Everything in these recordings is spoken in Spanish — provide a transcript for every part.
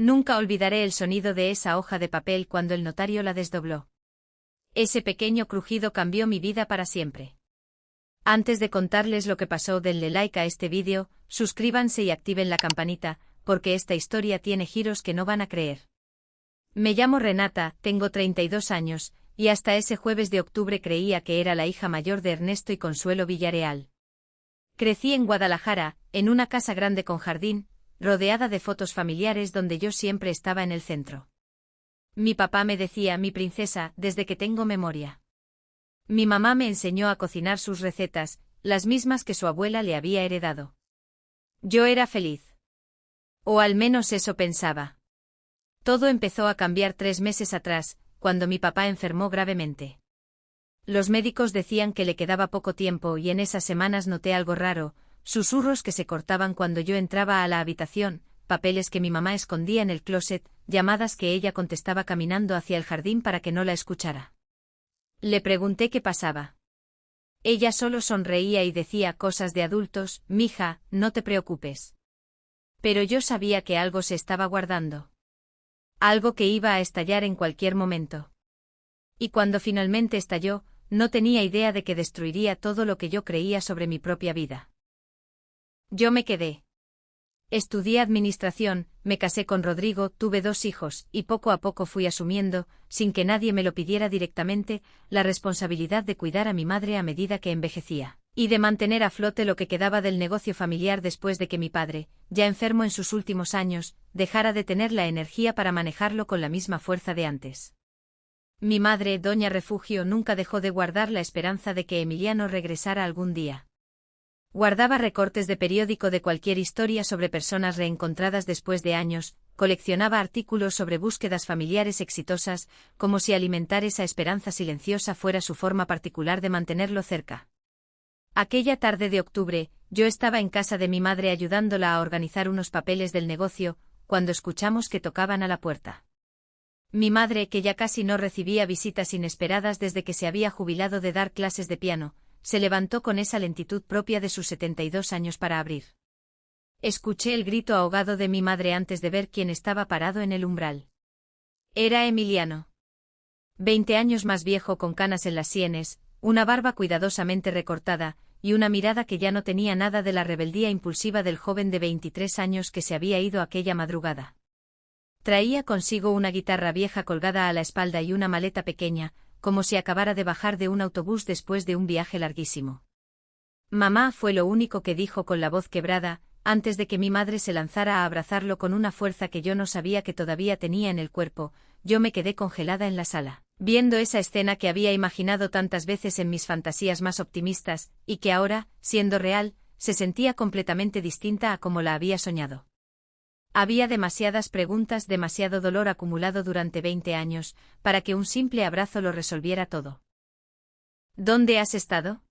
Nunca olvidaré el sonido de esa hoja de papel cuando el notario la desdobló. Ese pequeño crujido cambió mi vida para siempre. Antes de contarles lo que pasó, denle like a este vídeo, suscríbanse y activen la campanita, porque esta historia tiene giros que no van a creer. Me llamo Renata, tengo 32 años, y hasta ese jueves de octubre creía que era la hija mayor de Ernesto y Consuelo Villareal. Crecí en Guadalajara, en una casa grande con jardín, rodeada de fotos familiares donde yo siempre estaba en el centro. Mi papá me decía mi princesa desde que tengo memoria. Mi mamá me enseñó a cocinar sus recetas, las mismas que su abuela le había heredado. Yo era feliz. O al menos eso pensaba. Todo empezó a cambiar 3 meses atrás, cuando mi papá enfermó gravemente. Los médicos decían que le quedaba poco tiempo y en esas semanas noté algo raro, susurros que se cortaban cuando yo entraba a la habitación, papeles que mi mamá escondía en el closet, llamadas que ella contestaba caminando hacia el jardín para que no la escuchara. Le pregunté qué pasaba. Ella solo sonreía y decía cosas de adultos: mija, no te preocupes. Pero yo sabía que algo se estaba guardando. Algo que iba a estallar en cualquier momento. Y cuando finalmente estalló, no tenía idea de que destruiría todo lo que yo creía sobre mi propia vida. Yo me quedé. Estudié administración, me casé con Rodrigo, tuve 2 hijos, y poco a poco fui asumiendo, sin que nadie me lo pidiera directamente, la responsabilidad de cuidar a mi madre a medida que envejecía, y de mantener a flote lo que quedaba del negocio familiar después de que mi padre, ya enfermo en sus últimos años, dejara de tener la energía para manejarlo con la misma fuerza de antes. Mi madre, doña Refugio, nunca dejó de guardar la esperanza de que Emiliano regresara algún día. Guardaba recortes de periódico de cualquier historia sobre personas reencontradas después de años, coleccionaba artículos sobre búsquedas familiares exitosas, como si alimentar esa esperanza silenciosa fuera su forma particular de mantenerlo cerca. Aquella tarde de octubre, yo estaba en casa de mi madre ayudándola a organizar unos papeles del negocio, cuando escuchamos que tocaban a la puerta. Mi madre, que ya casi no recibía visitas inesperadas desde que se había jubilado de dar clases de piano, se levantó con esa lentitud propia de sus 72 años para abrir. Escuché el grito ahogado de mi madre antes de ver quién estaba parado en el umbral. Era Emiliano. 20 años más viejo, con canas en las sienes, una barba cuidadosamente recortada, y una mirada que ya no tenía nada de la rebeldía impulsiva del joven de 23 años que se había ido aquella madrugada. Traía consigo una guitarra vieja colgada a la espalda y una maleta pequeña, como si acabara de bajar de un autobús después de un viaje larguísimo. Mamá, fue lo único que dijo con la voz quebrada, antes de que mi madre se lanzara a abrazarlo con una fuerza que yo no sabía que todavía tenía en el cuerpo. Yo me quedé congelada en la sala, viendo esa escena que había imaginado tantas veces en mis fantasías más optimistas, y que ahora, siendo real, se sentía completamente distinta a como la había soñado. Había demasiadas preguntas, demasiado dolor acumulado durante 20 años, para que un simple abrazo lo resolviera todo. ¿Dónde has estado?,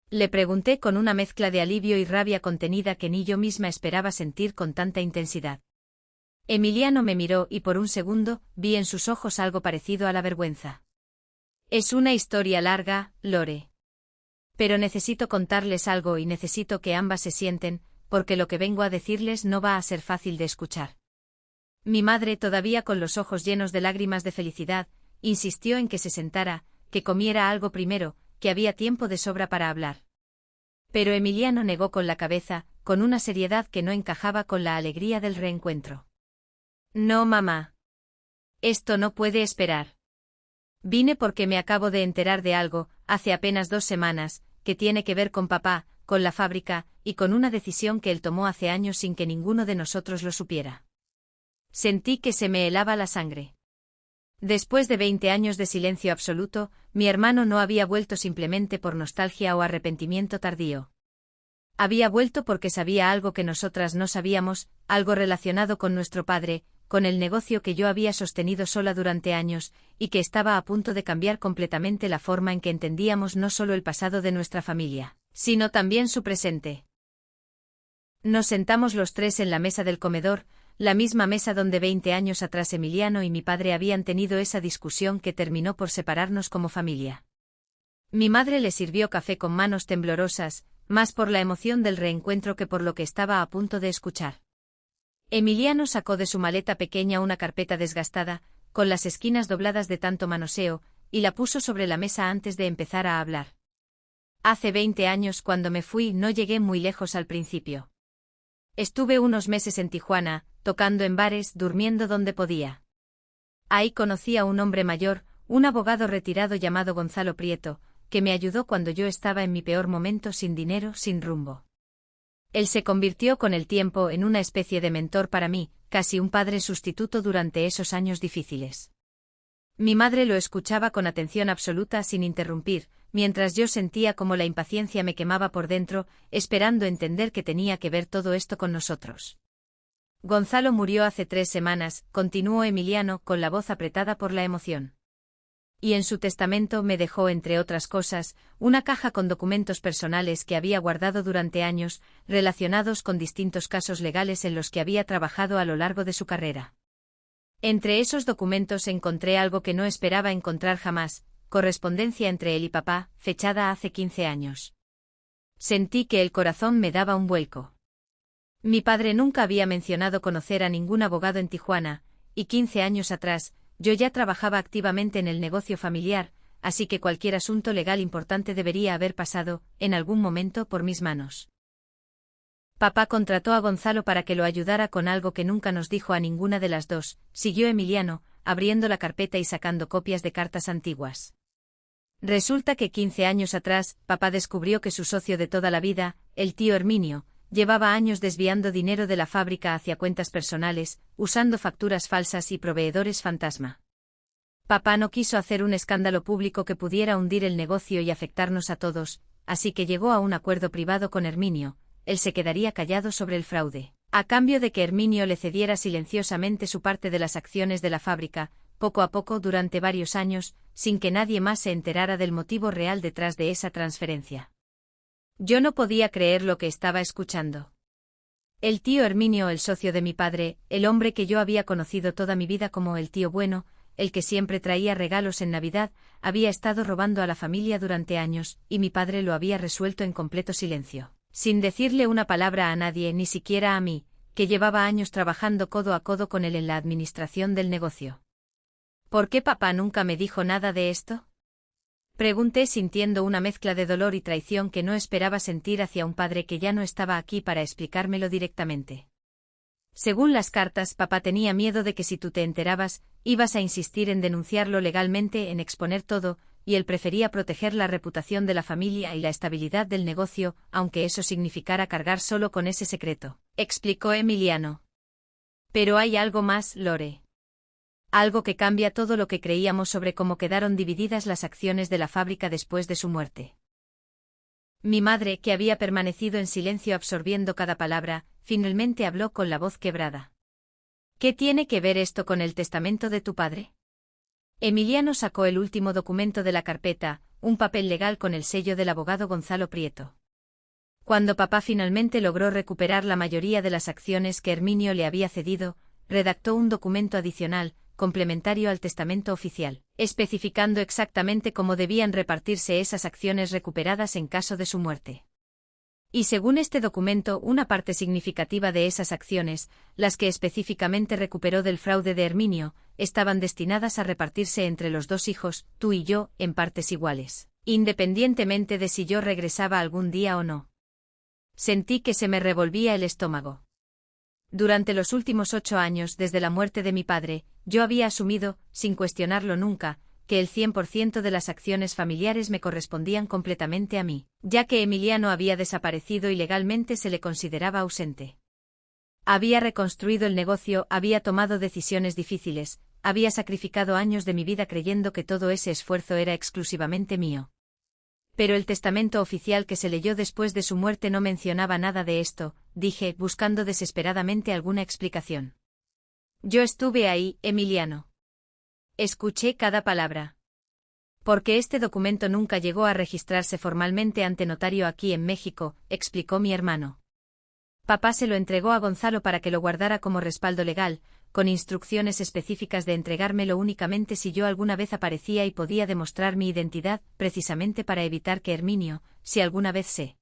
le pregunté con una mezcla de alivio y rabia contenida que ni yo misma esperaba sentir con tanta intensidad. Emiliano me miró y por un segundo vi en sus ojos algo parecido a la vergüenza. Es una historia larga, Lore. Pero necesito contarles algo y necesito que ambas se sienten, porque lo que vengo a decirles no va a ser fácil de escuchar. Mi madre, todavía con los ojos llenos de lágrimas de felicidad, insistió en que se sentara, que comiera algo primero, que había tiempo de sobra para hablar. Pero Emiliano negó con la cabeza, con una seriedad que no encajaba con la alegría del reencuentro. No, mamá. Esto no puede esperar. Vine porque me acabo de enterar de algo, hace apenas 2 semanas, que tiene que ver con papá, con la fábrica, y con una decisión que él tomó hace años sin que ninguno de nosotros lo supiera. Sentí que se me helaba la sangre. Después de 20 años de silencio absoluto, mi hermano no había vuelto simplemente por nostalgia o arrepentimiento tardío. Había vuelto porque sabía algo que nosotras no sabíamos, algo relacionado con nuestro padre, con el negocio que yo había sostenido sola durante años, y que estaba a punto de cambiar completamente la forma en que entendíamos no solo el pasado de nuestra familia, sino también su presente. Nos sentamos los 3 en la mesa del comedor, la misma mesa donde 20 años atrás Emiliano y mi padre habían tenido esa discusión que terminó por separarnos como familia. Mi madre le sirvió café con manos temblorosas, más por la emoción del reencuentro que por lo que estaba a punto de escuchar. Emiliano sacó de su maleta pequeña una carpeta desgastada, con las esquinas dobladas de tanto manoseo, y la puso sobre la mesa antes de empezar a hablar. Hace 20 años cuando me fui no llegué muy lejos al principio. Estuve unos meses en Tijuana, tocando en bares, durmiendo donde podía. Ahí conocí a un hombre mayor, un abogado retirado llamado Gonzalo Prieto, que me ayudó cuando yo estaba en mi peor momento sin dinero, sin rumbo. Él se convirtió con el tiempo en una especie de mentor para mí, casi un padre sustituto durante esos años difíciles. Mi madre lo escuchaba con atención absoluta sin interrumpir, mientras yo sentía como la impaciencia me quemaba por dentro, esperando entender qué tenía que ver todo esto con nosotros. Gonzalo murió hace 3 semanas, continuó Emiliano con la voz apretada por la emoción. Y en su testamento me dejó, entre otras cosas, una caja con documentos personales que había guardado durante años, relacionados con distintos casos legales en los que había trabajado a lo largo de su carrera. Entre esos documentos encontré algo que no esperaba encontrar jamás, correspondencia entre él y papá, fechada hace 15 años. Sentí que el corazón me daba un vuelco. Mi padre nunca había mencionado conocer a ningún abogado en Tijuana, y 15 años atrás, yo ya trabajaba activamente en el negocio familiar, así que cualquier asunto legal importante debería haber pasado, en algún momento, por mis manos. Papá contrató a Gonzalo para que lo ayudara con algo que nunca nos dijo a ninguna de las dos, siguió Emiliano, abriendo la carpeta y sacando copias de cartas antiguas. Resulta que 15 años atrás, papá descubrió que su socio de toda la vida, el tío Herminio, llevaba años desviando dinero de la fábrica hacia cuentas personales, usando facturas falsas y proveedores fantasma. Papá no quiso hacer un escándalo público que pudiera hundir el negocio y afectarnos a todos, así que llegó a un acuerdo privado con Herminio. Él se quedaría callado sobre el fraude, a cambio de que Herminio le cediera silenciosamente su parte de las acciones de la fábrica, poco a poco durante varios años, sin que nadie más se enterara del motivo real detrás de esa transferencia. Yo no podía creer lo que estaba escuchando. El tío Herminio, el socio de mi padre, el hombre que yo había conocido toda mi vida como el tío bueno, el que siempre traía regalos en Navidad, había estado robando a la familia durante años, y mi padre lo había resuelto en completo silencio, sin decirle una palabra a nadie, ni siquiera a mí, que llevaba años trabajando codo a codo con él en la administración del negocio. ¿Por qué papá nunca me dijo nada de esto? Pregunté sintiendo una mezcla de dolor y traición que no esperaba sentir hacia un padre que ya no estaba aquí para explicármelo directamente. Según las cartas, papá tenía miedo de que si tú te enterabas, ibas a insistir en denunciarlo legalmente, en exponer todo, y él prefería proteger la reputación de la familia y la estabilidad del negocio, aunque eso significara cargar solo con ese secreto, explicó Emiliano. Pero hay algo más, Lore. Algo que cambia todo lo que creíamos sobre cómo quedaron divididas las acciones de la fábrica después de su muerte. Mi madre, que había permanecido en silencio absorbiendo cada palabra, finalmente habló con la voz quebrada. ¿Qué tiene que ver esto con el testamento de tu padre? Emiliano sacó el último documento de la carpeta, un papel legal con el sello del abogado Gonzalo Prieto. Cuando papá finalmente logró recuperar la mayoría de las acciones que Herminio le había cedido, redactó un documento adicional, complementario al testamento oficial, especificando exactamente cómo debían repartirse esas acciones recuperadas en caso de su muerte. Y según este documento, una parte significativa de esas acciones, las que específicamente recuperó del fraude de Herminio, estaban destinadas a repartirse entre los 2 hijos, tú y yo, en partes iguales, independientemente de si yo regresaba algún día o no. Sentí que se me revolvía el estómago. Durante los últimos 8 años desde la muerte de mi padre, yo había asumido, sin cuestionarlo nunca, que el 100% de las acciones familiares me correspondían completamente a mí, ya que Emiliano había desaparecido y legalmente se le consideraba ausente. Había reconstruido el negocio, había tomado decisiones difíciles, había sacrificado años de mi vida creyendo que todo ese esfuerzo era exclusivamente mío. Pero el testamento oficial que se leyó después de su muerte no mencionaba nada de esto, dije, buscando desesperadamente alguna explicación. Yo estuve ahí, Emiliano. Escuché cada palabra. Porque este documento nunca llegó a registrarse formalmente ante notario aquí en México, explicó mi hermano. Papá se lo entregó a Gonzalo para que lo guardara como respaldo legal, con instrucciones específicas de entregármelo únicamente si yo alguna vez aparecía y podía demostrar mi identidad, precisamente para evitar que Herminio, si alguna vez se